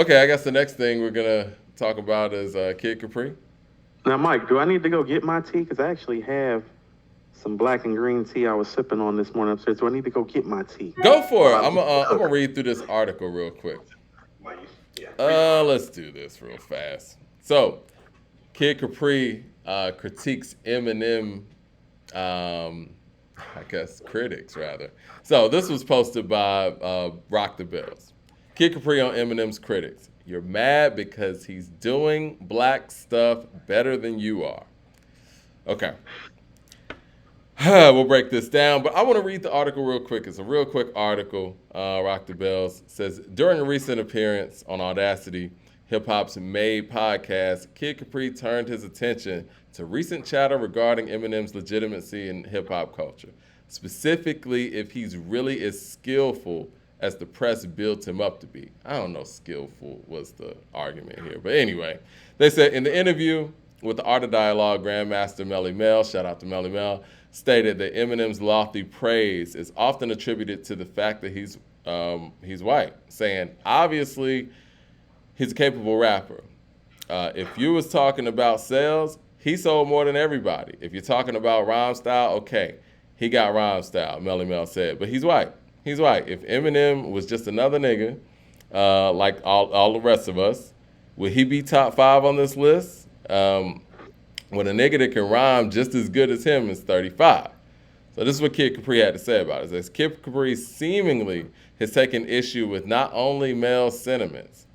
Okay, I guess the next thing we're gonna talk about is Kid Capri. Now, Mike, do I need to go get my tea? Because I actually have some black and green tea I was sipping on this morning upstairs. Do I need to go get my tea Go for while it. I leave the I'm gonna cooker? read through this article real quick. Why you? Yeah, read it off. Let's do this real fast. So, Kid Capri critiques Eminem, I guess critics rather. So this was posted by Rock the Bells. Kid Capri on Eminem's critics. You're mad because he's doing black stuff better than you are. Okay. We'll break this down, but I want to read the article real quick. It's a real quick article. Rock the Bells says during a recent appearance on Audacity, hip hop's Made podcast, Kid Capri turned his attention to recent chatter regarding Eminem's legitimacy in hip hop culture, specifically if he's really as skillful as the press built him up to be. I don't know, skillful was the argument here, but anyway, they said in the interview with the Art of Dialogue Grandmaster Melly Mel, shout out to Melly Mel, stated that Eminem's lofty praise is often attributed to the fact that he's white, saying obviously he's a capable rapper. If you was talking about sales, he sold more than everybody. If you're talking about rhyme style, okay, he got rhyme style, Melly Mel said, but he's white. He's white. If Eminem was just another nigga, like all the rest of us, would he be top five on this list? When a nigga that can rhyme just as good as him is 35. So this is what Kid Capri had to say about it. It says Kid Capri seemingly has taken issue with not only Mel's sentiments,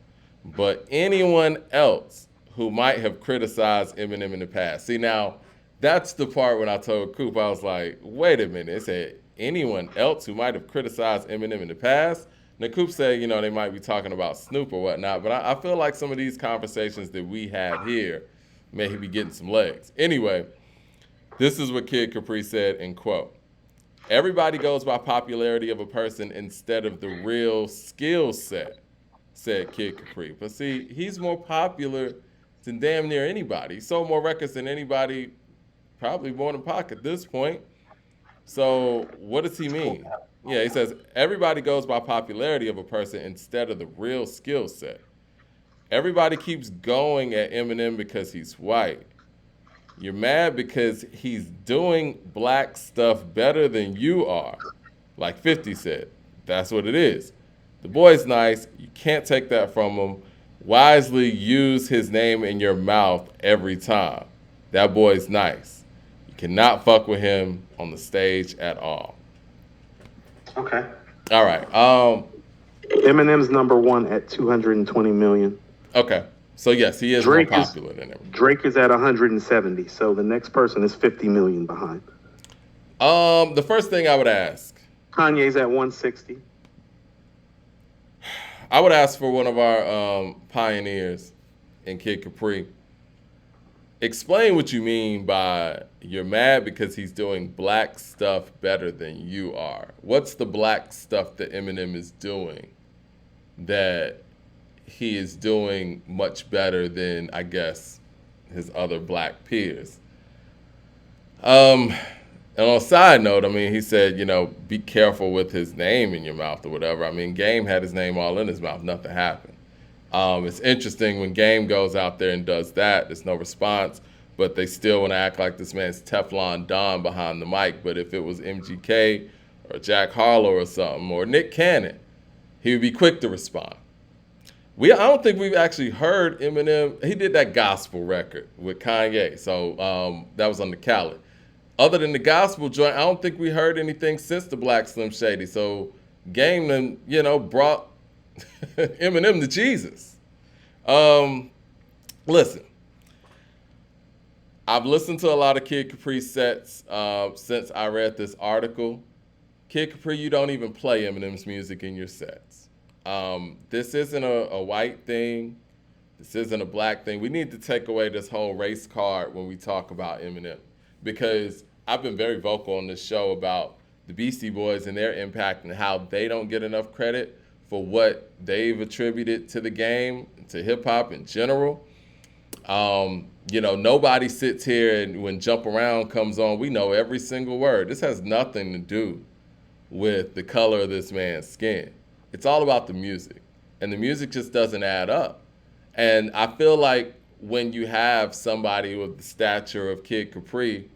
but anyone else who might have criticized Eminem in the past. See, now, that's the part when I told Coop, I was like, wait a minute. It said anyone else who might have criticized Eminem in the past. Now, Coop said, they might be talking about Snoop or whatnot, but I feel like some of these conversations that we have here may be getting some legs. Anyway, this is what Kid Capri said in quote. Everybody goes by popularity of a person instead of the real skill set, said Kid Capri. But see, he's more popular than damn near anybody. He sold more records than anybody, probably more than Pac at this point. So what does he mean? Yeah, he says everybody goes by popularity of a person instead of the real skill set. Everybody keeps going at Eminem because he's white. You're mad because he's doing black stuff better than you are. Like 50 said, that's what it is. The boy's nice. You can't take that from him. Wisely use his name in your mouth every time. That boy's nice. You cannot fuck with him on the stage at all. Okay. All right. Eminem's number one at 220 million. Okay. So yes, he is more Drake is popular than him. Drake is at 170. So the next person is 50 million behind. The first thing I would ask, Kanye's at 160. I would ask for one of our pioneers in Kid Capri. Explain what you mean by you're mad because he's doing black stuff better than you are. What's the black stuff that Eminem is doing that he is doing much better than, I guess, his other black peers? And on a side note, I mean, he said, be careful with his name in your mouth or whatever. I mean, Game had his name all in his mouth. Nothing happened. It's interesting when Game goes out there and does that, there's no response, but they still want to act like this man's Teflon Don behind the mic. But if it was MGK or Jack Harlow or something, or Nick Cannon, he would be quick to respond. I don't think we've actually heard Eminem. He did that gospel record with Kanye, so that was on the Khaled. Other than the gospel joint, I don't think we heard anything since the Black Slim Shady. So Game then, brought Eminem to Jesus. Listen, I've listened to a lot of Kid Capri sets since I read this article. Kid Capri, you don't even play Eminem's music in your sets. This isn't a white thing. This isn't a black thing. We need to take away this whole race card when we talk about Eminem, because I've been very vocal on this show about the Beastie Boys and their impact and how they don't get enough credit for what they've attributed to the game, to hip hop in general. Nobody sits here and when Jump Around comes on, we know every single word. This has nothing to do with the color of this man's skin. It's all about the music. and the music just doesn't add up. And I feel like when you have somebody with the stature of Kid Capri,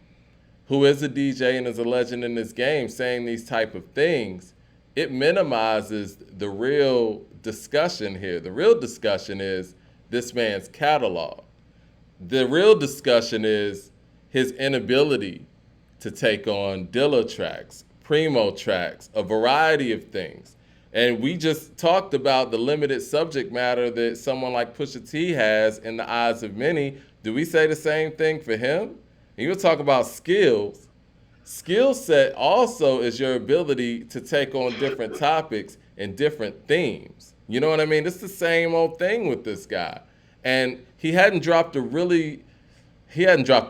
who is a DJ and is a legend in this game, saying these type of things, it minimizes the real discussion here. The real discussion is this man's catalog. The real discussion is his inability to take on Dilla tracks, Primo tracks, a variety of things. And we just talked about the limited subject matter that someone like Pusha T has in the eyes of many. Do we say the same thing for him? And you talk about skills. Skill set also is your ability to take on different topics and different themes. You know what I mean? It's the same old thing with this guy. And he hadn't dropped a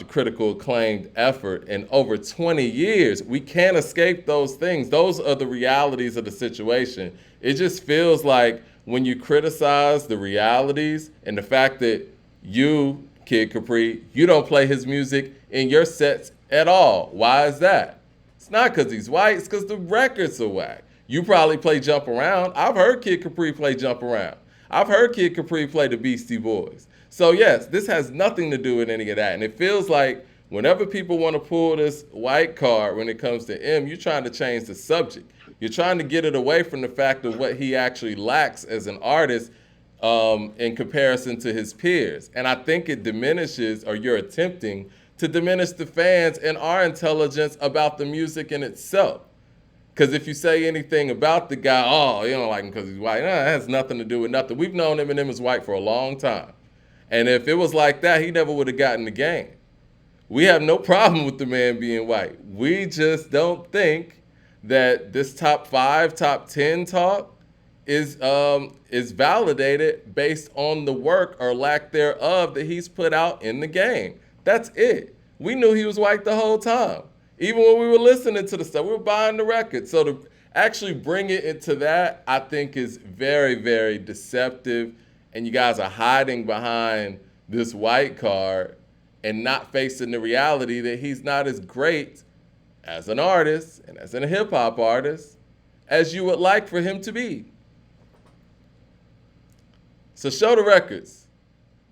critical acclaimed effort in over 20 years. We can't escape those things. Those are the realities of the situation. It just feels like when you criticize the realities and the fact that you, Kid Capri, you don't play his music in your sets at all. Why is that? It's not because he's white, it's because the records are whack. You probably play Jump Around. I've heard Kid Capri play Jump Around. I've heard Kid Capri play the Beastie Boys. So yes, this has nothing to do with any of that. And it feels like whenever people want to pull this white card when it comes to M, you're trying to change the subject. You're trying to get it away from the fact of what he actually lacks as an artist in comparison to his peers. And I think it diminishes, or you're attempting to diminish the fans and our intelligence about the music in itself. Because if you say anything about the guy, oh, you don't like him because he's white, that has nothing to do with nothing. We've known Eminem is white for a long time. And if it was like that, he never would have gotten the game. We have no problem with the man being white. We just don't think that this top 5, top 10 talk is validated based on the work or lack thereof that he's put out in the game. That's it. We knew he was white the whole time. Even when we were listening to the stuff, we were buying the record. So to actually bring it into that, I think is very, very deceptive. And you guys are hiding behind this white card and not facing the reality that he's not as great as an artist and as a hip hop artist as you would like for him to be. So show the records,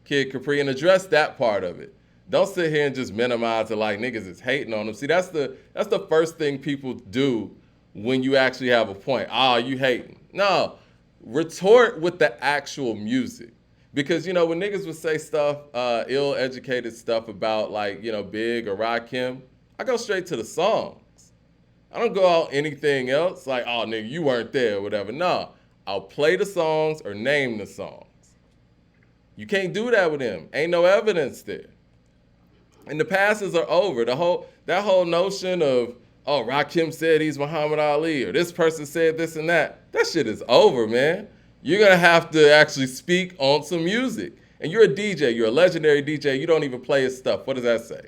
Kid Capri, and address that part of it. Don't sit here and just minimize it like niggas is hating on him. See, that's the first thing people do when you actually have a point. Oh, you hating. No, retort with the actual music. Because, you know, when niggas would say stuff, ill-educated stuff about, like, you know, Big or Rakim, I go straight to the songs. I don't go out anything else, like, oh, nigga, you weren't there or whatever. No, I'll play the songs or name the songs. You can't do that with him. Ain't no evidence there. And the passes are over. That whole notion of, oh, Rakim said he's Muhammad Ali, or this person said this and that shit is over, man. You're going to have to actually speak on some music. And you're a DJ. You're a legendary DJ. You don't even play his stuff. What does that say?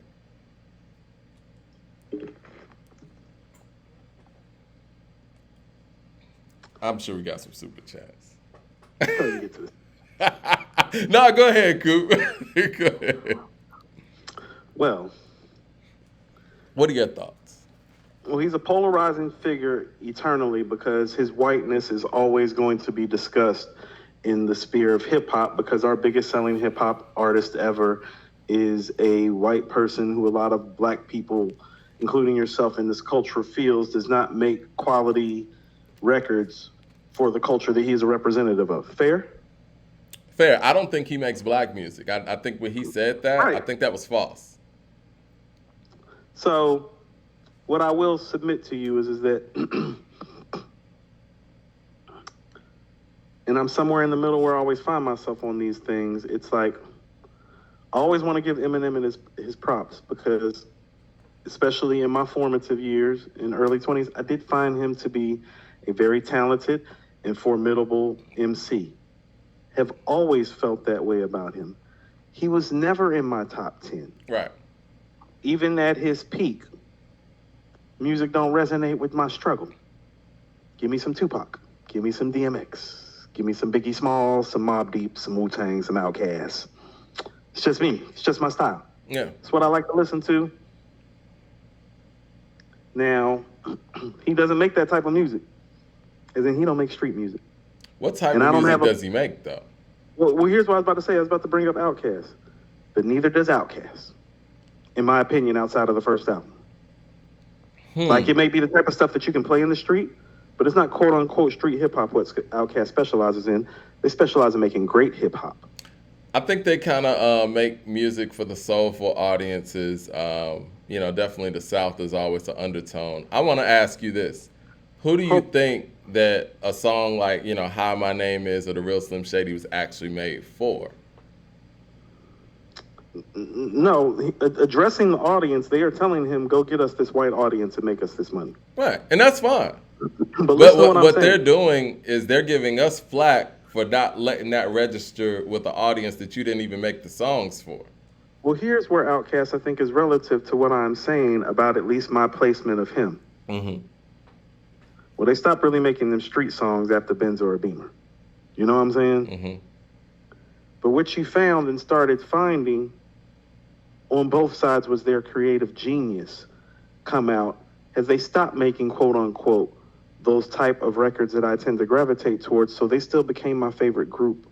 I'm sure we got some super chats. No, go ahead, Coop. Go ahead. Well, what are your thoughts? Well, he's a polarizing figure eternally because his whiteness is always going to be discussed in the sphere of hip hop, because our biggest selling hip hop artist ever is a white person who a lot of black people, including yourself in this culture, feels does not make quality records for the culture that he is a representative of. Fair? Fair. I don't think he makes black music. I think when he said that, right. I think that was false. So what I will submit to you is that, and I'm somewhere in the middle where I always find myself on these things. It's like, I always want to give Eminem and his props, because especially in my formative years, in early 20s, I did find him to be a very talented and formidable MC. Have always felt that way about him. He was never in my top 10. Right. Even at his peak, music don't resonate with my struggle. Give me some Tupac. Give me some DMX. Give me some Biggie Smalls, some Mobb Deep, some Wu-Tang, some OutKast. It's just me. It's just my style. Yeah. It's what I like to listen to. Now, he doesn't make that type of music. As in, he don't make street music. What type And of I don't music have a does he make though? well. Here's what I was about to say. I was about to bring up OutKast, but neither does OutKast, in my opinion. Outside of the first album, like Hmm. it may be the type of stuff that you can play in the street, but it's not quote unquote street hip hop. What OutKast specializes in, they specialize in making great hip hop. I think they kind of make music for the soulful audiences. Definitely the South is always an undertone. I want to ask you this: who do you Hope think that a song like "Hi My Name Is" or "The Real Slim Shady" was actually made for? no, addressing the audience, they are telling him, "Go get us this white audience and make us this money." Right, and that's fine. But But listen to what what I'm what saying. they're doing is they're giving us flack for not letting that register with the audience that you didn't even make the songs for. Well, here's where OutKast, I think, is relative to what I'm saying about at least my placement of him. Hmm. Well, they stopped really making them street songs after Benz or a Beamer. You know what I'm saying? Hmm. But what you found and started finding on both sides was their creative genius come out as they stopped making quote unquote those type of records that I tend to gravitate towards. So they still became my favorite group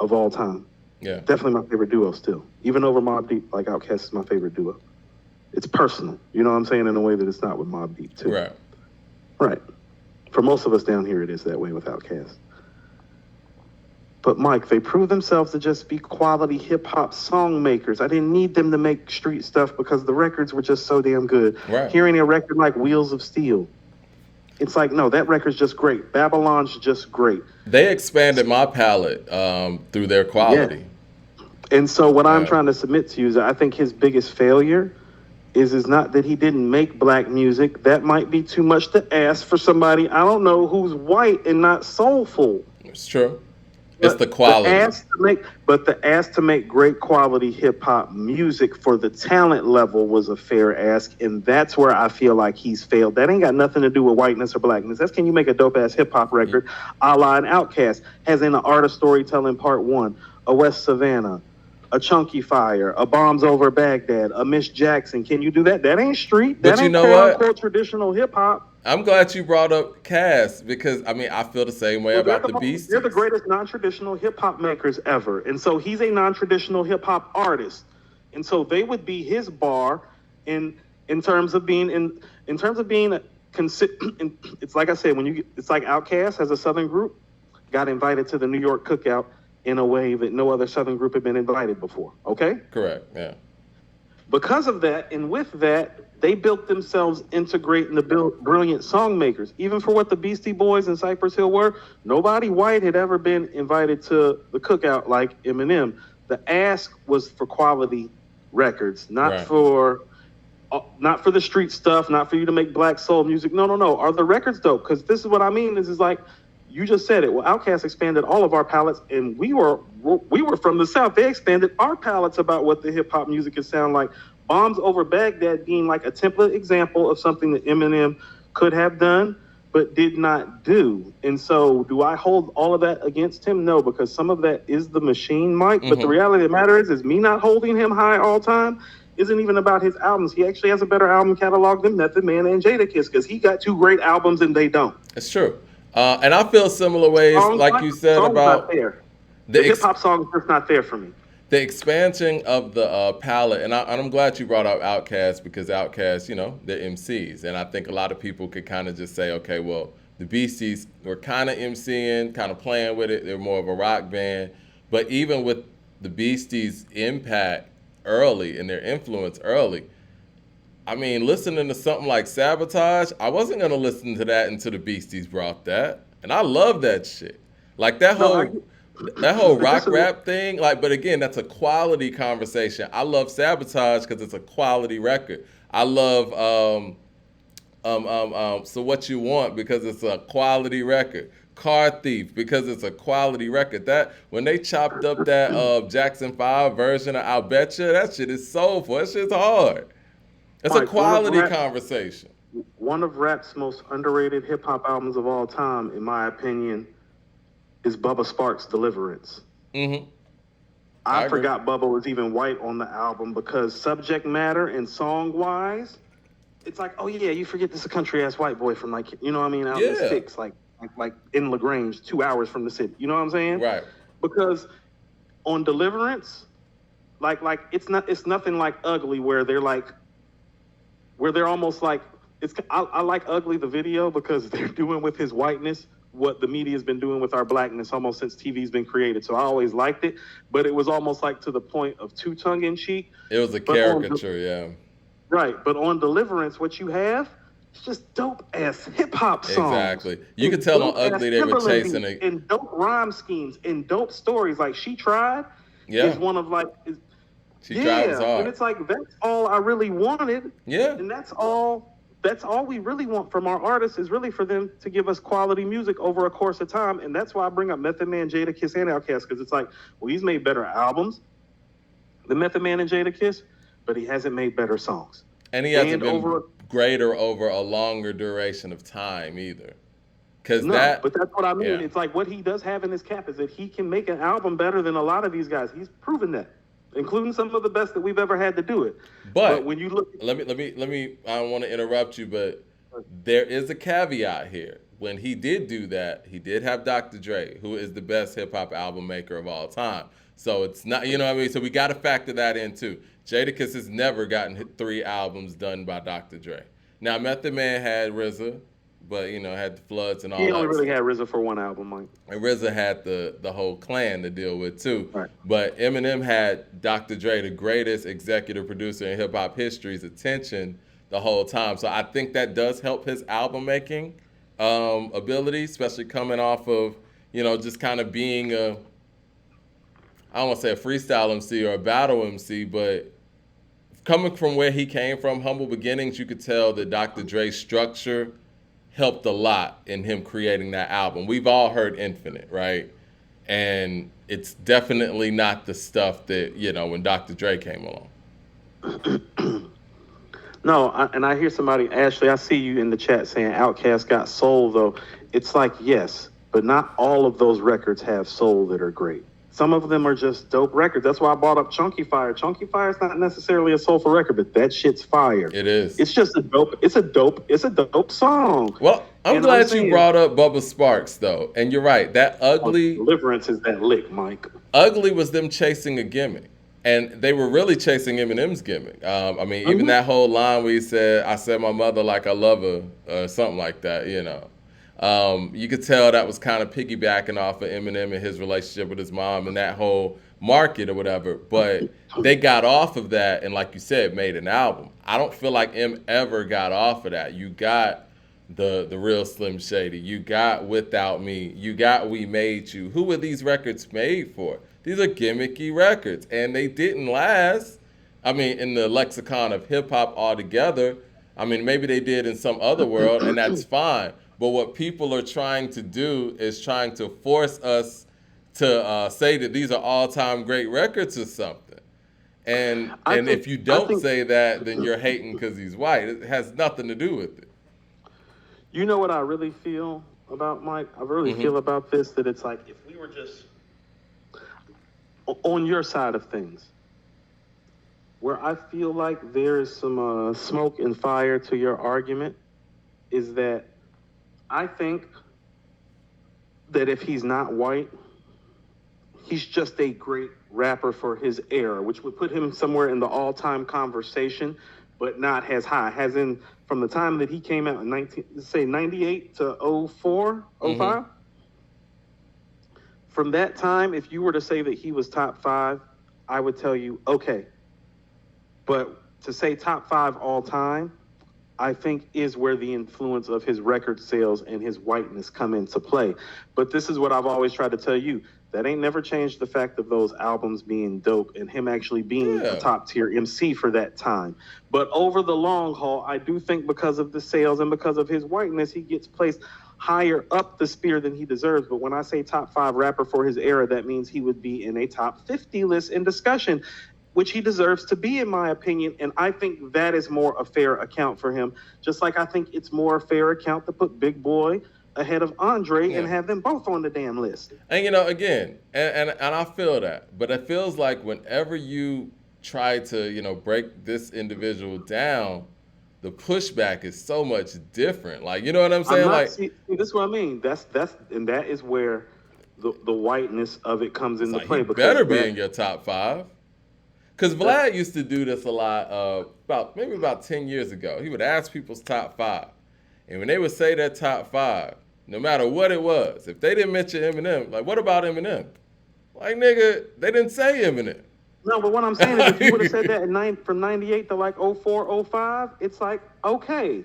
of all time. Yeah. Definitely my favorite duo still. Even over Mobb Deep, like OutKast is my favorite duo. It's personal. You know what I'm saying? In a way that it's not with Mobb Deep too. Right. Right. For most of us down here, it is that way with OutKast. But Mike, they proved themselves to just be quality hip hop song makers. I didn't need them to make street stuff because the records were just so damn good. Right. Hearing a record like Wheels of Steel, it's like, no, that record's just great. Babylon's just great. They expanded my palette through their Yeah. quality. And so what I'm Yeah. trying to submit to you is that I think his biggest failure is not that he didn't make black music. That might be too much to ask for somebody, I don't know, who's white and not soulful. It's true. It's the But quality. the ask to make great quality hip hop music for the talent level was a fair ask, and that's where I feel like he's failed. That ain't got nothing to do with whiteness or blackness. That's can you make a dope ass hip hop record, a la an OutKast, has in the art of storytelling part one, a West Savannah, a Chunky Fire, a Bombs Over Baghdad, a Miss Jackson. Can you do that? That ain't street. But That you ain't know quote what? unquote traditional hip hop. I'm glad you brought up Cass because I feel the same way Well, about the they're Beasties. the greatest non-traditional hip hop makers ever, and so he's a non-traditional hip hop artist, and so they would be his bar in terms of being in terms of being it's like I said it's like OutKast as a Southern group got invited to the New York Cookout in a way that no other Southern group had been invited before. Okay. Correct. Yeah. Because of that, and with that, they built themselves into great and brilliant song makers. Even for what the Beastie Boys and Cypress Hill were, nobody white had ever been invited to the cookout like Eminem. The ask was for quality records, not Right. for the street stuff, not for you to make black soul music. No, no, no. Are the records dope? Because this is what I mean. This is like you just said it. Well, OutKast expanded all of our palettes, and we were from the South. They expanded our palettes about what the hip hop music could sound like. Bombs Over Baghdad being like a template example of something that Eminem could have done but did not do. And so do I hold all of that against him? No, because some of that is the machine, Mike. But the reality of the matter is me not holding him high all time isn't even about his albums. He actually has a better album catalog than Method Man and Jadakiss because he got two great albums and they don't. It's true. And I feel similar ways, like you said Song's about not there. The hip hop song is just not there for me. the expansion of the palette, and I'm glad you brought up OutKast because OutKast, they're MCs, and I think a lot of people could kind of just say, okay, well, the Beasties were kind of MCing, kind of playing with it. They're more of a rock band, but even with the Beasties' impact early and their influence early, I mean, listening to something like Sabotage, I wasn't gonna listen to that until the Beasties brought that, and I love that shit. Like that whole rock rap thing, but again, that's a quality conversation. I love Sabotage because it's a quality record. I love So What You Want because it's a quality record. Car Thief because it's a quality record. That when they chopped up that Jackson 5 version of I'll Betcha, that shit is soulful. That shit's hard. It's a quality conversation. One of rap's most underrated hip hop albums of all time, in my opinion, is Bubba Sparxxx' Deliverance. Mm-hmm. I forgot Bubba was even white on the album because subject matter and song wise, it's like, oh yeah, you forget this is a country ass white boy from out in the sticks. Like, like in LaGrange, 2 hours from the city. You know what I'm saying? Right. Because on Deliverance, it's nothing like Ugly where they're almost like I like Ugly the video because they're doing with his whiteness what the media's been doing with our blackness almost since TV's been created. So I always liked it, but it was almost like to the point of too tongue in cheek. It was a But caricature, yeah. Right, but on Deliverance, what you have is just dope ass hip hop songs. Exactly. You could tell on Ugly they were chasing it. And dope rhyme schemes and dope stories. Like She Tried Yeah. is one of She Tried was hard. And it's like that's all I really wanted. Yeah. And that's all we really want from our artists is really for them to give us quality music over a course of time. And that's why I bring up Method Man, Jadakiss, and OutKast, because it's like, well, he's made better albums than Method Man and Jadakiss, but he hasn't made better songs. And he hasn't been greater over a longer duration of time either. But that's what I mean. Yeah. It's like what he does have in his cap is that he can make an album better than a lot of these guys. He's proven that, including some of the best that we've ever had to do it. But when you look, let me. I don't want to interrupt you, but there is a caveat here. When he did do that, he did have Dr. Dre, who is the best hip hop album maker of all time. So it's not, you know what I mean? So we got to factor that in too. Jadakiss has never gotten 3 albums done by Dr. Dre. Now, Method Man had RZA, but, had the floods and all that. He only really had RZA for one album, Mike. And RZA had the whole clan to deal with too. Right. But Eminem had Dr. Dre, the greatest executive producer in hip hop history's attention the whole time. So I think that does help his album making ability, especially coming off of, just kind of being I don't want to say a freestyle MC or a battle MC, but coming from where he came from, humble beginnings, you could tell that Dr. Dre's structure helped a lot in him creating that album. We've all heard Infinite, right? And it's definitely not the stuff that, when Dr. Dre came along. No, and I hear somebody, Ashley, I see you in the chat saying OutKast got soul, though. It's like, yes, but not all of those records have soul that are great. Some of them are just dope records. That's why I brought up Chunky Fire. Chunky Fire is not necessarily a soulful record, but that shit's fire. It is. It's just a dope song. Well, I'm glad you brought up Bubba Sparks, though. And you're right. That Ugly... Deliverance is that lick, Mike. Ugly was them chasing a gimmick. And they were really chasing Eminem's gimmick. Even that whole line where he said, I said my mother like I love her, or something like that, You could tell that was kind of piggybacking off of Eminem and his relationship with his mom and that whole market or whatever. But they got off of that and, like you said, made an album. I don't feel like M ever got off of that. You got the real Slim Shady. You got Without Me. You got We Made You. Who were these records made for? These are gimmicky records, and they didn't last. In the lexicon of hip-hop altogether, maybe they did in some other world, and that's fine. But what people are trying to do is trying to force us to say that these are all-time great records or something. And if you don't say that, then you're hating because he's white. It has nothing to do with it. You know what I really feel about Mike? I really feel about this, that it's like if we were just on your side of things, where I feel like there is some smoke and fire to your argument, is that I think that if he's not white, he's just a great rapper for his era, which would put him somewhere in the all-time conversation, but not as high. As in, from the time that he came out in 98 to 04, 05, from that time, if you were to say that he was top 5, I would tell you, okay. But to say top 5 all time, I think is where the influence of his record sales and his whiteness come into play. But this is what I've always tried to tell you. That ain't never changed the fact of those albums being dope and him actually being a top tier MC for that time. But over the long haul, I do think because of the sales and because of his whiteness, he gets placed higher up the spear than he deserves. But when I say top 5 rapper for his era, that means he would be in a top 50 list in discussion, which he deserves to be, in my opinion. And I think that is more a fair account for him. Just like I think it's more a fair account to put Big Boy ahead of Andre and have them both on the damn list. And, again, and I feel that. But it feels like whenever you try to, break this individual down, the pushback is so much different. Like, you know what I'm I'm saying? not Like, see this is what I mean. That's and that is where the whiteness of it comes it's into like he play because better be that in your top five. Because that Vlad used to do this a lot, about 10 years ago. He would ask people's top five. And when they would say their top five, no matter what it was, if they didn't mention Eminem, like, what about Eminem? Like, nigga, they didn't say Eminem. no, but what I'm saying is if you would have said that from 98 to like 04, 05, it's like okay.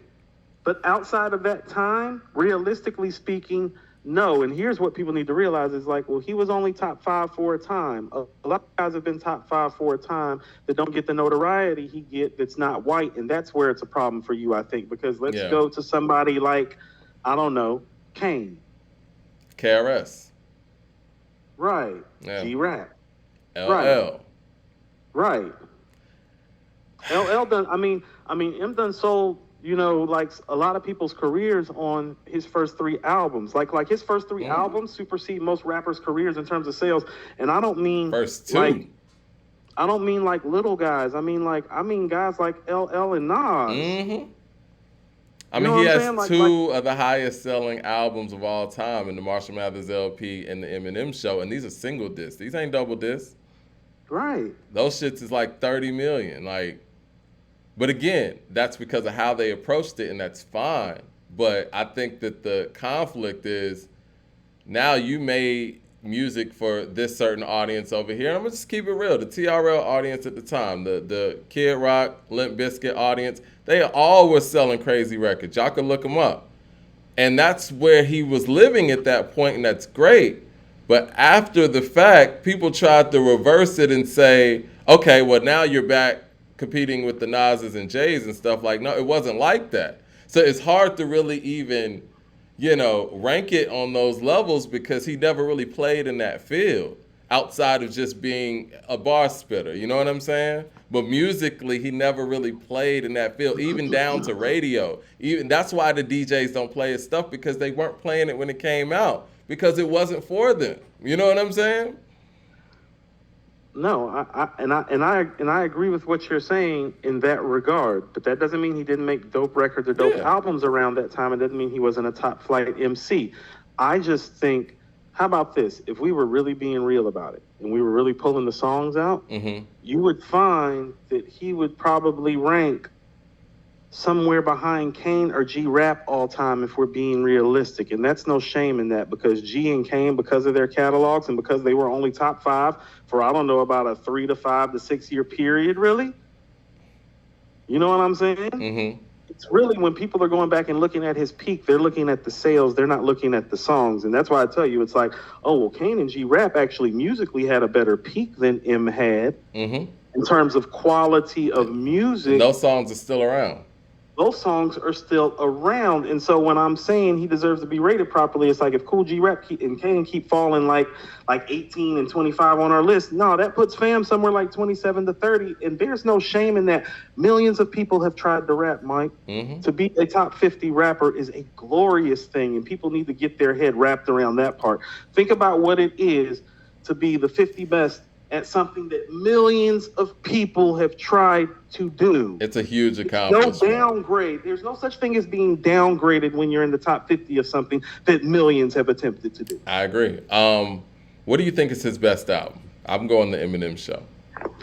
But outside of that time, realistically speaking, no. And here's what people need to realize is like, well, he was only top five for a time. A lot of guys have been top five for a time that don't get the notoriety he get that's not white. And that's where it's a problem for you, I think, because let's Yeah. go to somebody like, I don't know, Kane. KRS. Right. Yeah. G-Rap. LL. Right. LL done, M done sold, like a lot of people's careers on his first three albums. Like his first three albums supersede most rappers' careers in terms of sales. And I don't mean First two. I don't mean like little guys. I mean guys like LL and Nas. Mm-hmm. I You know mean, he what I'm has saying? Like- two of the highest selling albums of all time in the Marshall Mathers LP and the Eminem Show, and these are single discs. These ain't double discs. Right. Those shits is like 30 million. Like, but again, that's because of how they approached it, and that's fine. But I think that the conflict is now you made music for this certain audience over here. And I'm gonna just keep it real. The TRL audience at the time, the Kid Rock, Limp Bizkit audience, they all were selling crazy records. Y'all can look them up. And that's where he was living at that point, and that's great. But after the fact, people tried to reverse it and say, okay, well, now you're back competing with the Nas's and Jay's and stuff. Like, no, it wasn't like that. So it's hard to really even, rank it on those levels because he never really played in that field outside of just being a bar spitter. You know what I'm saying? But musically, he never really played in that field, even down to radio. Even that's why the DJs don't play his stuff, because they weren't playing it when it came out, because it wasn't for them. You know what I'm saying? No, I agree with what you're saying in that regard, but that doesn't mean he didn't make dope records or dope albums around that time. It doesn't mean he wasn't a top flight MC. I just think, how about this? If we were really being real about it and we were really pulling the songs out, you would find that he would probably rank somewhere behind Kane or G-Rap all time if we're being realistic. And that's no shame in that, because G and Kane, because of their catalogs and because they were only top five for, I don't know, about a 3 to 5 to 6 year period, really. You know what I'm saying? It's really, when people are going back and looking at his peak, they're looking at the sales, they're not looking at the songs. And that's why I tell you, it's like, oh, well, Kane and G-Rap actually musically had a better peak than M had in terms of quality of music. And those songs are still around. Those songs are still around. And so when I'm saying he deserves to be rated properly, it's like if Cool G-Rap and Kane keep falling like 18 and 25 on our list, no, that puts Fam somewhere like 27 to 30. And there's no shame in that. Millions of people have tried to rap, Mike. To be a top 50 rapper is a glorious thing, and people need to get their head wrapped around that part. Think about what it is to be the 50 best at something that millions of people have tried to do. It's a huge accomplishment. No downgrade. There's no such thing as being downgraded when you're in the top 50 of something that millions have attempted to do. I agree. What do you think is his best album? I'm going the Eminem Show.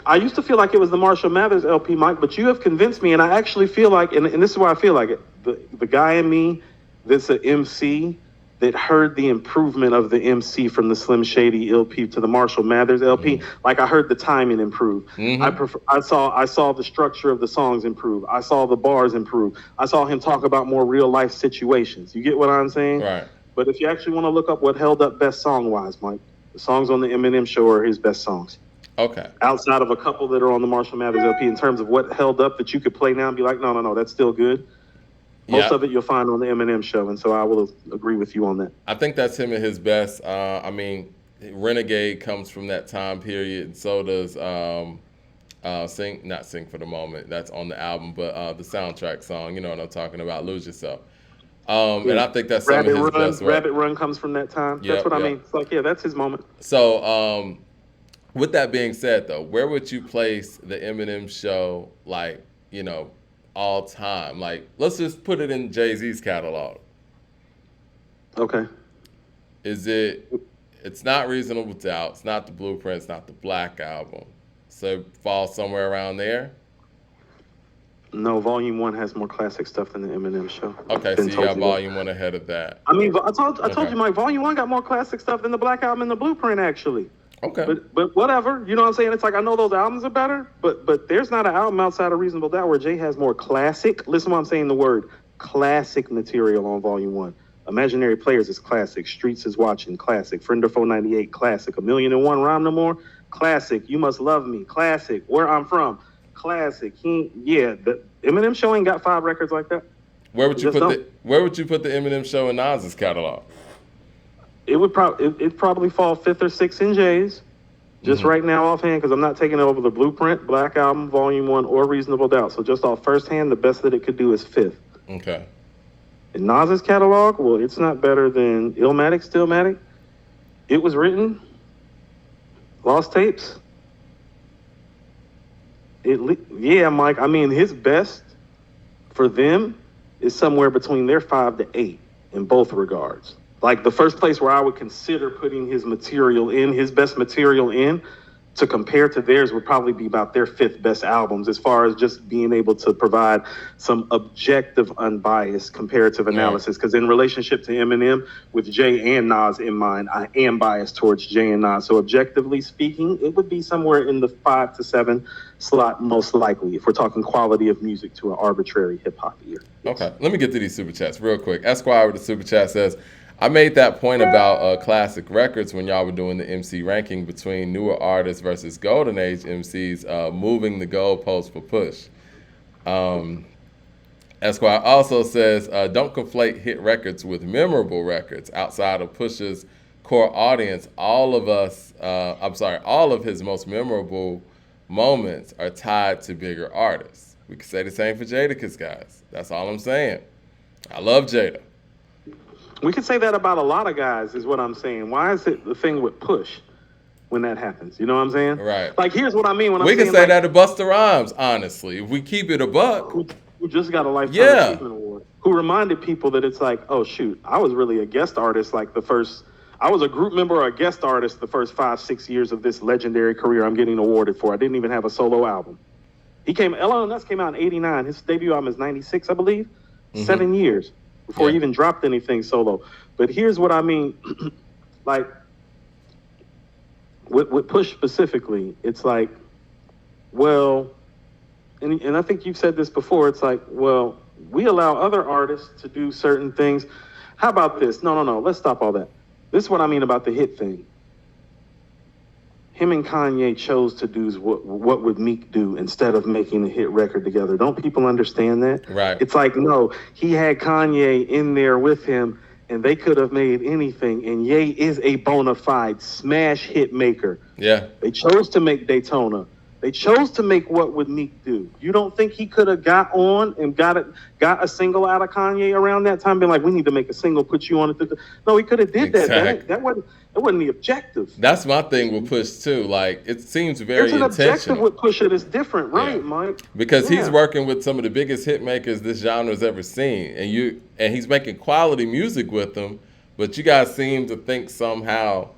I used to feel like it was the Marshall Mathers LP, Mike, but you have convinced me, and I actually feel like, and this is why I feel like it, the guy in me that's an MC that heard the improvement of the MC from the Slim Shady LP to the Marshall Mathers LP. Like, I heard the timing improve. I saw the structure of the songs improve. I saw the bars improve. I saw him talk about more real life situations. You get what I'm saying? Right. But if you actually want to look up what held up best song wise, Mike, the songs on the Eminem Show are his best songs. Okay. Outside of a couple that are on the Marshall Mathers LP, in terms of what held up that you could play now and be like, no, that's still good. Most of it you'll find on the Eminem Show, and so I will agree with you on that. I think that's him at his best. Renegade comes from that time period, and so does not Sing for the Moment. That's on the album, but the soundtrack song, you know what I'm talking about, Lose Yourself. And I think that's some of his best work. Rabbit Run comes from that time. That's what I mean. It's like, that's his moment. So with that being said, though, where would you place the Eminem Show, like, all time? Like, let's just put it in Jay-Z's catalog. Okay. Is it? It's not Reasonable Doubt. It's not the Blueprint. It's not the Black Album. So it falls somewhere around there. No, Volume One has more classic stuff than the Eminem show. Okay, so Been you told got you that. Volume One ahead of that. I mean, I told Okay. you, Mike. Volume One got more classic stuff than the Black Album and the Blueprint, actually. Okay. But whatever, you know what I'm saying? It's like I know those albums are better, but there's not an album outside of Reasonable Doubt where Jay has more classic. Listen, what I'm saying, the word classic material on Volume One. Imaginary Players is classic. Streets is Watching, classic. Friender 498, classic. A Million and One Rhyme No More, classic. You Must Love Me, classic. Where I'm From, classic. The Eminem show ain't got 5 records like that. Where would you Just put don't. Where would you put the Eminem show in Nas's catalog? It would probably fall 5th or 6th in Jay's. Just right now offhand, because I'm not taking it over the Blueprint, Black Album, Volume 1, or Reasonable Doubt. So just off first hand, the best that it could do is 5th. Okay. In Nas's catalog, well, it's not better than Illmatic, Stillmatic. It Was Written, Lost Tapes. Yeah, Mike, I mean, his best for them is somewhere between their 5 to 8 in both regards. Like the first place where I would consider putting his material in, his best material in, to compare to theirs would probably be about their 5th best albums as far as just being able to provide some objective, unbiased comparative analysis. Because in relationship to Eminem, with Jay and Nas in mind, I am biased towards Jay and Nas. So objectively speaking, it would be somewhere in the 5 to 7 slot, most likely, if we're talking quality of music to an arbitrary hip-hop ear. Okay. Let me get to these super chats real quick. Esquire with the super chat says, I made that point about classic records when y'all were doing the MC ranking between newer artists versus golden age MCs, moving the goalpost for Push. Esquire also says, don't conflate hit records with memorable records. Outside of Push's core audience, all of his most memorable moments are tied to bigger artists. We could say the same for Jadakiss, guys. That's all I'm saying. I love Jada. We could say that about a lot of guys, is what I'm saying. Why is it the thing with Push when that happens? You know what I'm saying? Right. Like, here's what I mean when I'm We saying, can say like, that to Busta Rhymes, honestly. If we keep it a buck. who just got a Lifetime Yeah. Achievement Award, who reminded people that it's like, oh, shoot, I was really a guest artist I was a group member or a guest artist the first 5-6 years of this legendary career I'm getting awarded for. I didn't even have a solo album. Ella Nuts came out in 89. His debut album is 96, I believe. 7 years before he even dropped anything solo. But here's what I mean. Like, with Push specifically, it's like, well, and I think you've said this before, it's like, well, we allow other artists to do certain things. How about this? No, let's stop all that. This is what I mean about the hit thing. Him and Kanye chose to do what would Meek do instead of making a hit record together. Don't people understand that? Right. It's like, no, he had Kanye in there with him, and they could have made anything. And Ye is a bona fide smash hit maker. Yeah. They chose to make Daytona. They chose to make What Would Meek Do. You don't think he could have got on and got a single out of Kanye around that time, being like, we need to make a single, put you on it? No, he could have did that. That wasn't the objective. That's my thing with Push too. Like, it seems very There's an objective intentional. with Push that is different, right, Yeah. Mike? Because he's Yeah. working with some of the biggest hit makers this genre's ever seen, and he's making quality music with them. But you guys seem to think somehow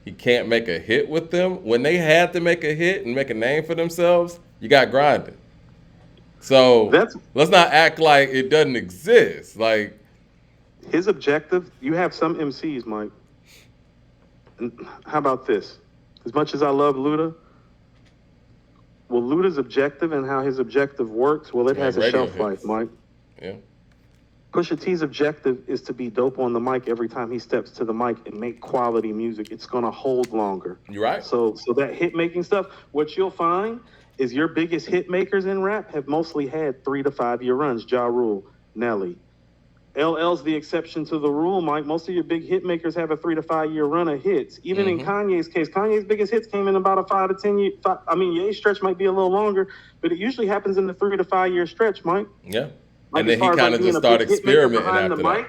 he can't make a hit with them. When they had to make a hit and make a name for themselves, you got grinding. So let's not act like it doesn't exist. Like, his objective, you have some MCs, Mike. And how about this? As much as I love Luda, well, Luda's objective and how his objective works, well, it has a radio shelf life, hits. Mike. yeah. Pusha T's objective is to be dope on the mic every time he steps to the mic and make quality music. It's going to hold longer. You're right. So that hit making stuff, what you'll find is your biggest hit makers in rap have mostly had 3 to 5 year runs. Ja Rule, Nelly. LL's the exception to the rule, Mike. Most of your big hit makers have a 3 to 5 year run of hits. Even in Kanye's case, Kanye's biggest hits came in about a 5 to 10 year. Ye's stretch might be a little longer, but it usually happens in the 3 to 5 year stretch, Mike. Yeah. Like, And then as he far as, kind of being just a big started hit maker experimenting behind after the that. mic,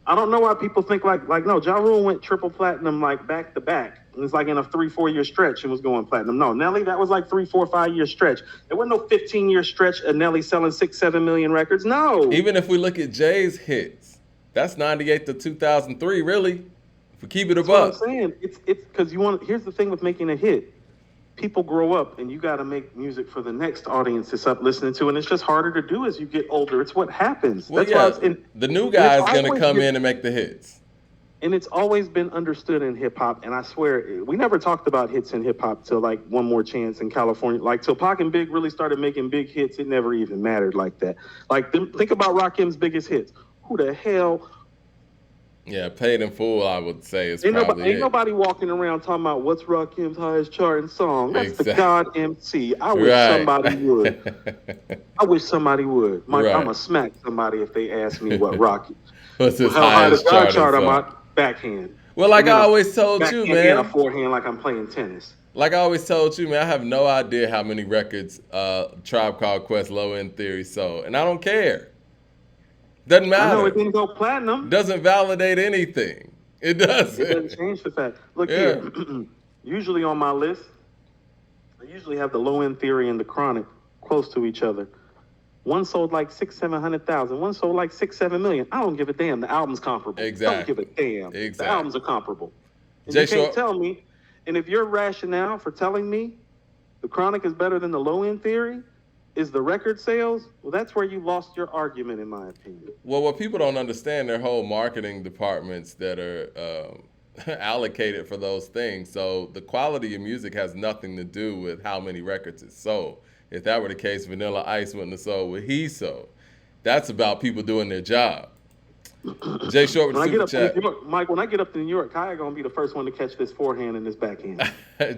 I don't know why people think like no, Ja Rule went triple platinum like back to back. It's like in a 3-4 year stretch and was going platinum. No, Nelly, that was like 3, 4, 5 year stretch. There wasn't no 15-year stretch of Nelly selling 6, 7 million records. No. Even if we look at Jay's hits, that's 98 to 2003, really. If we keep it a That's what I'm buck. saying. It's because you want. Here's the thing with making a hit. People grow up, and you got to make music for the next audience that's up listening to, and it's just harder to do as you get older. It's what happens. Well, That's why yeah, the new guy's gonna come in and make the hits. And it's always been understood in hip hop. And I swear, we never talked about hits in hip hop till like One More Chance in California. Like till Pac and Big really started making big hits, it never even mattered like that. Like think about Rakim's biggest hits. Who the hell? Yeah, Paid in Full, I would say, is Ain't probably nobody walking around talking about what's Rakim's highest charting song. That's Exactly. the God MC. I wish somebody would. I wish somebody would. Mike, Right. I'm going to smack somebody if they ask me what Rocky. What's his How high the highest God charting chart on my song? backhand. Well, like And then I a always told you, backhand and a man. forehand like I'm playing tennis. Like I always told you, man, I have no idea how many records Tribe Called Quest Low End Theory sold. And I don't care. Doesn't matter. I know it didn't go platinum. Doesn't validate anything. It doesn't. It doesn't change the fact. Look Yeah. here. Usually on my list, I usually have the Low End Theory and the Chronic close to each other. One sold like 600,000-700,000. One sold like 6-7 million. I don't give a damn. The album's comparable. Exactly. Don't give a damn. Exactly. The albums are comparable. And Jay you can't Short- tell me. And if your rationale for telling me the Chronic is better than the Low End Theory is the record sales, well, that's where you lost your argument, in my opinion. Well, what people don't understand, their whole marketing departments that are allocated for those things. So the quality of music has nothing to do with how many records it sold. If that were the case, Vanilla Ice wouldn't have sold what he sold. That's about people doing their job. Jay Short with When I the get super up to chat. New York, Mike, when I get up to New York, Kaya gonna be the first one to catch this forehand and this backhand.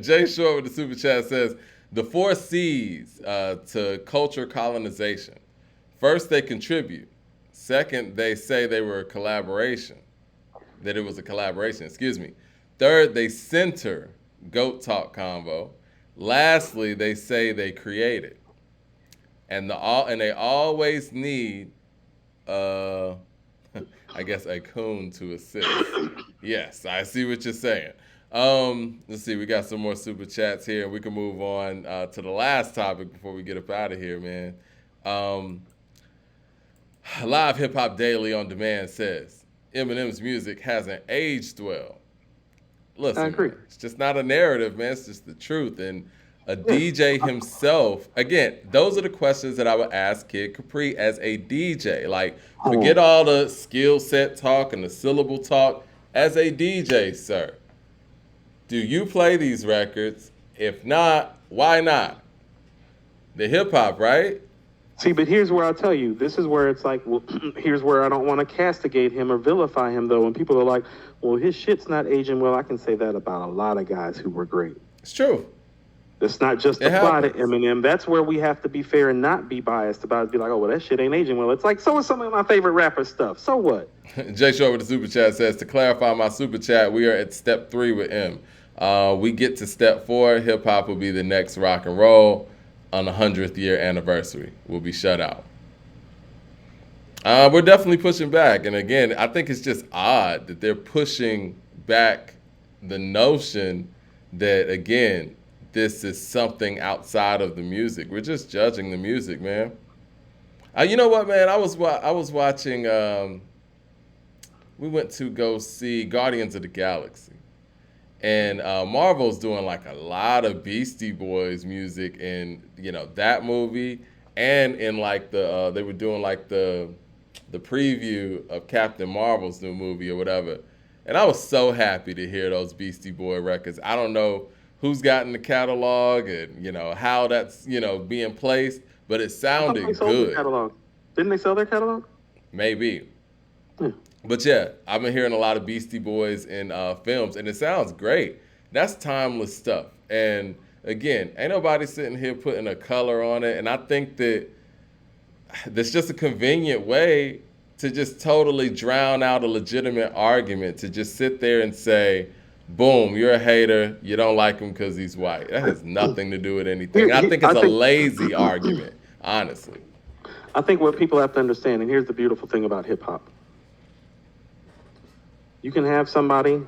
Jay Short with the super chat says, the 4 C's to culture colonization. First, they contribute. Second, they say they were a collaboration. That it was a collaboration, excuse me. Third, they center GOAT Talk convo. Lastly, they say they created. And they always need I guess a coon to assist. Yes, I see what you're saying. Let's see, we got some more super chats here, and we can move on to the last topic before we get up out of here, man. Live Hip Hop Daily on Demand says Eminem's music hasn't aged well. Listen, I agree. man, it's just not a narrative, man. It's just the truth. And a DJ himself, again, those are the questions that I would ask Kid Capri as a DJ. Like, forget all the skill set talk and the syllable talk. As a DJ, sir, do you play these records? If not, why not? The hip hop, right? See, but here's where I'll tell you. This is where it's like, well, here's where I don't want to castigate him or vilify him, though. When people are like, well, his shit's not aging well, I can say that about a lot of guys who were great. It's true. That's not just It apply to happens. Eminem. That's where we have to be fair and not be biased about it. Be like, oh, well, that shit ain't aging well. It's like, so is some of my favorite rapper stuff. So what? Jay Short with the super chat says, to clarify my super chat, we are at step 3 with M. We get to step 4. Hip hop will be the next rock and roll. On the 100th year anniversary, we'll be shut out. We're definitely pushing back. And again, I think it's just odd that they're pushing back the notion that, again, this is something outside of the music. We're just judging the music, man. You know what, man? I was watching, we went to go see Guardians of the Galaxy. And Marvel's doing like a lot of Beastie Boys music in, that movie, and in like they were doing like the preview of Captain Marvel's new movie or whatever. And I was so happy to hear those Beastie Boy records. I don't know who's got in the catalog and how that's being placed, but it sounded They sold their good. catalog. Didn't they sell their catalog? Maybe. Hmm. But yeah, I've been hearing a lot of Beastie Boys in films, and it sounds great. That's timeless stuff. And again, ain't nobody sitting here putting a color on it. And I think that that's just a convenient way to just totally drown out a legitimate argument, to just sit there and say, boom, you're a hater. You don't like him because he's white. That has nothing to do with anything. And I think it's a lazy argument, honestly. I think what people have to understand, and here's the beautiful thing about hip hop. You can have somebody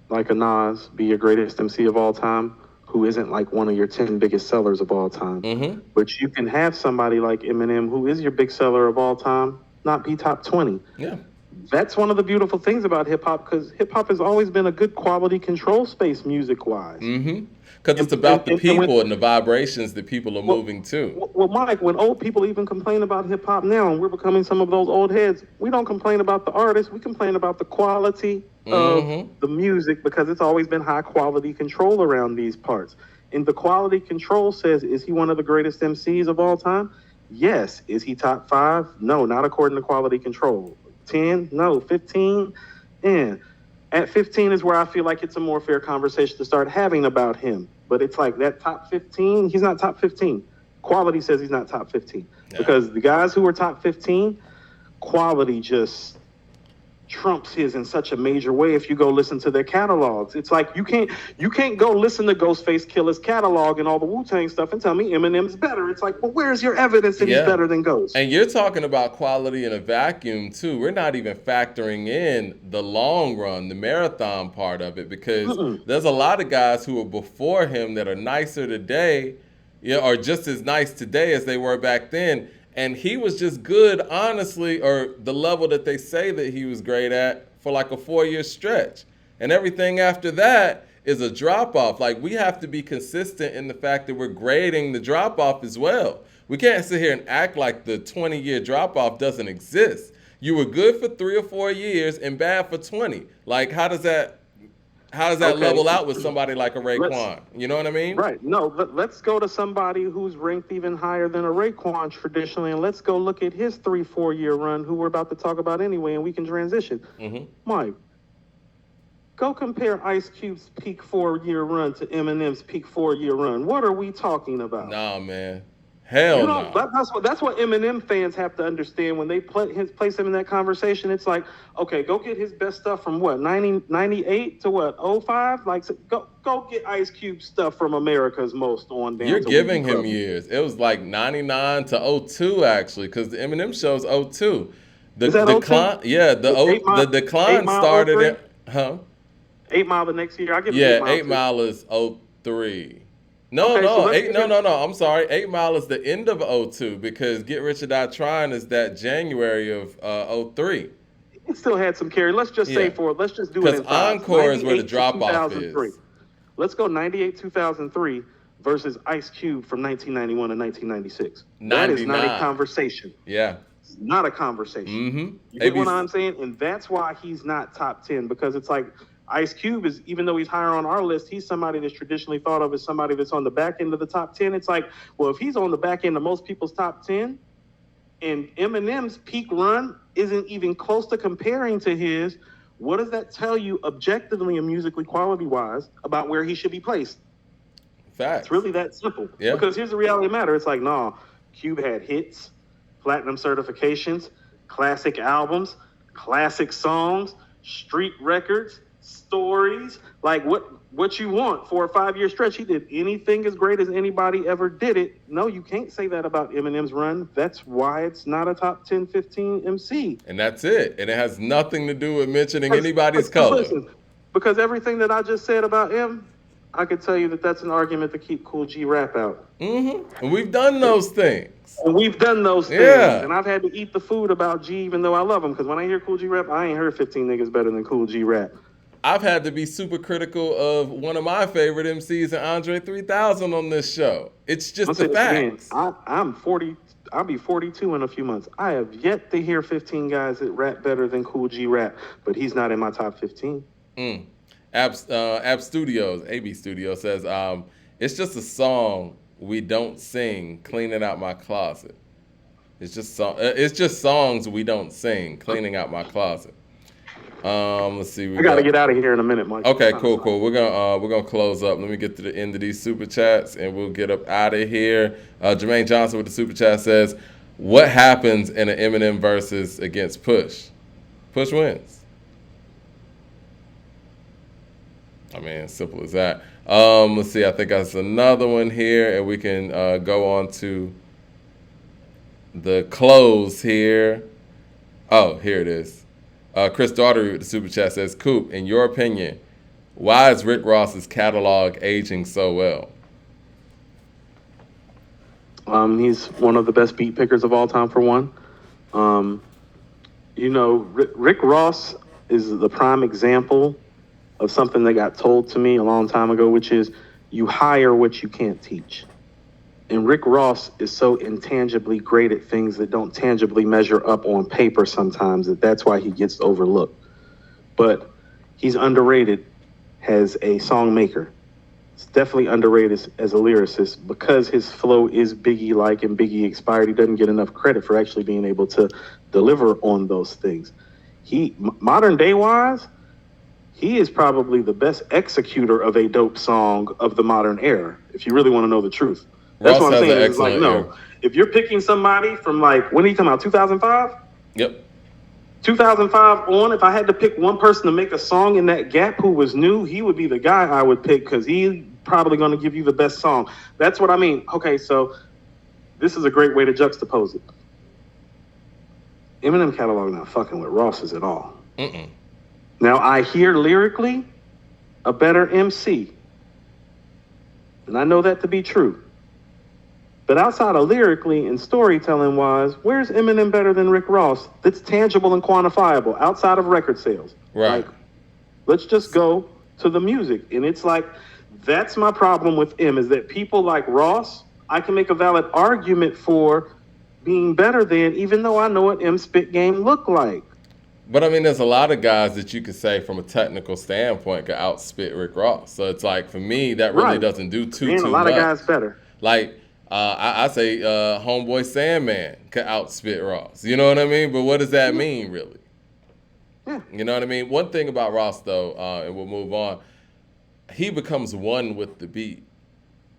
like a Nas be your greatest MC of all time, who isn't like one of your 10 biggest sellers of all time. Mm-hmm. But you can have somebody like Eminem, who is your big seller of all time, not be top 20. Yeah. That's one of the beautiful things about hip hop, because hip hop has always been a good quality control space music wise. Mm-hmm. Because it's And, about the and when, people and the vibrations that people are well, moving to. well, Mike, when old people even complain about hip hop now, and we're becoming some of those old heads, we don't complain about the artist. We complain about the quality of Mm-hmm. the music, because it's always been high quality control around these parts. And the quality control says, is he one of the greatest MCs of all time? Yes. Is he top 5? No, not according to quality control. 10? No. 15? And at 15 is where I feel like it's a more fair conversation to start having about him. But it's like that top 15, he's not top 15. Quality says he's not top 15. Yeah. Because the guys who are top 15, quality just trumps his in such a major way if you go listen to their catalogs. It's like you can't go listen to Ghostface Killer's catalog and all the Wu-Tang stuff and tell me Eminem's better. It's like, well, where's your evidence that he's better than Ghost? And you're talking about quality in a vacuum too. We're not even factoring in the long run, the marathon part of it, because there's a lot of guys who are before him that are nicer today, or just as nice today as they were back then. And he was just good, honestly, or the level that they say that he was great at for like a 4-year stretch. And everything after that is a drop-off. Like, we have to be consistent in the fact that we're grading the drop-off as well. We can't sit here and act like the 20-year drop-off doesn't exist. You were good for 3 or 4 years and bad for 20. Like, how does that level out with somebody like a Raekwon? You know what I mean? Right. No, let's go to somebody who's ranked even higher than a Raekwon traditionally, and let's go look at his 3-4 year run, who we're about to talk about anyway, and we can transition. Mm-hmm. Mike, go compare Ice Cube's peak 4-year run to Eminem's peak 4-year run. What are we talking about? Nah, man. Hell no. That's what Eminem fans have to understand when they place him in that conversation. It's like, okay, go get his best stuff from what, 98 to what, 05? Like, go get Ice Cube stuff from America's Most on down. You're giving him years. It was like 99 to 02 actually, because the Eminem show's 02. The decline, 02? Yeah, the decline started at 8 Mile the next year. I give 8 Mile is 03. No, I'm sorry. 8 Mile is the end of 02 because Get Rich or Die Trying is that January of 03. It still had some carry. Let's just say let's just do it in because Encore is where the drop-off is. Let's go 98, 2003 versus Ice Cube from 1991 to 1996. 99. That is not a conversation. Yeah. It's not a conversation. Mm-hmm. You get what I'm saying? And that's why he's not top 10, because it's like Ice Cube is, even though he's higher on our list, he's somebody that's traditionally thought of as somebody that's on the back end of the top 10. It's like, well, if he's on the back end of most people's top 10, and Eminem's peak run isn't even close to comparing to his, what does that tell you objectively and musically quality-wise about where he should be placed? Facts. It's really that simple. Yeah. Because here's the reality of the matter. It's like, nah, Cube had hits, platinum certifications, classic albums, classic songs, street records, stories, like what you want for a 5-year stretch. He did anything as great as anybody ever did it. No, you can't say that about Eminem's run. That's why it's not a top 10, 15 MC. And that's it. And it has nothing to do with mentioning anybody's color. Listen, because everything that I just said about him, I could tell you that that's an argument to keep Cool G Rap out. Mm-hmm. And we've done those things. And we've done those things. Yeah. And I've had to eat the food about G, even though I love him. Because when I hear Cool G Rap, I ain't heard 15 niggas better than Cool G Rap. I've had to be super critical of one of my favorite MCs, Andre 3000, on this show. It's just the facts. I'm 40. I'll be 42 in a few months. I have yet to hear 15 guys that rap better than Cool G Rap, but he's not in my top 15. App Studios, AB Studio says, it's just a song we don't sing, cleaning out my closet. It's just songs we don't sing, cleaning out my closet. Let's see. I gotta get out of here in a minute, Mike. Okay, cool. We're gonna close up. Let me get to the end of these super chats, and we'll get up out of here. Jermaine Johnson with the super chat says, "What happens in an Eminem versus against Push? Push wins." I mean, simple as that. Let's see. I think that's another one here, and we can go on to the close here. Oh, here it is. Chris Daugherty with the super chat says, Coop, in your opinion, why is Rick Ross's catalog aging so well? He's one of the best beat pickers of all time, for one. Rick Ross is the prime example of something that got told to me a long time ago, which is you hire what you can't teach. And Rick Ross is so intangibly great at things that don't tangibly measure up on paper sometimes that's why he gets overlooked. But he's underrated as a song maker. It's definitely underrated as a lyricist because his flow is Biggie-like and Biggie expired. He doesn't get enough credit for actually being able to deliver on those things. Modern day wise, he is probably the best executor of a dope song of the modern era, if you really want to know the truth. That's Ross what I'm saying. has an It's like, excellent no, ear. if you're picking somebody from like, when are you talking about, 2005? Yep. 2005 on, if I had to pick one person to make a song in that gap who was new, he would be the guy I would pick because he's probably going to give you the best song. That's what I mean. Okay, so this is a great way to juxtapose it. Eminem catalog not fucking with Ross's at all. Mm-mm. Now, I hear lyrically a better MC, and I know that to be true. But outside of lyrically and storytelling wise, where's Eminem better than Rick Ross? That's tangible and quantifiable outside of record sales. Right. Like, let's just go to the music. And it's like, that's my problem with M, is that people like Ross, I can make a valid argument for being better than, even though I know what M spit game look like. But I mean, there's a lot of guys that you could say from a technical standpoint could outspit Rick Ross. So it's like, for me, that really Right. doesn't do too Man, much. a lot of guys better. Like, I say Homeboy Sandman could outspit Ross. You know what I mean? But what does that mean, really? Yeah. You know what I mean? One thing about Ross, though, and we'll move on, he becomes one with the beat.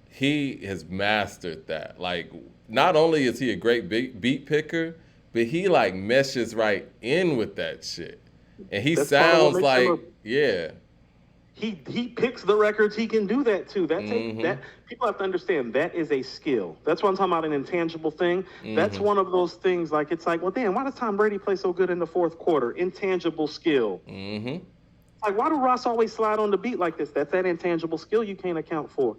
He has mastered that. Like, not only is he a great beat picker, but he, like, meshes right in with that shit. And he That's part of what sounds makes like, him yeah. He picks the records. He can do that too. That people have to understand that is a skill. That's what I'm talking about, an intangible thing. That's one of those things. Like, it's like, well, damn, why does Tom Brady play so good in the fourth quarter? Intangible skill. Like, why do Ross always slide on the beat like this? That's that intangible skill you can't account for.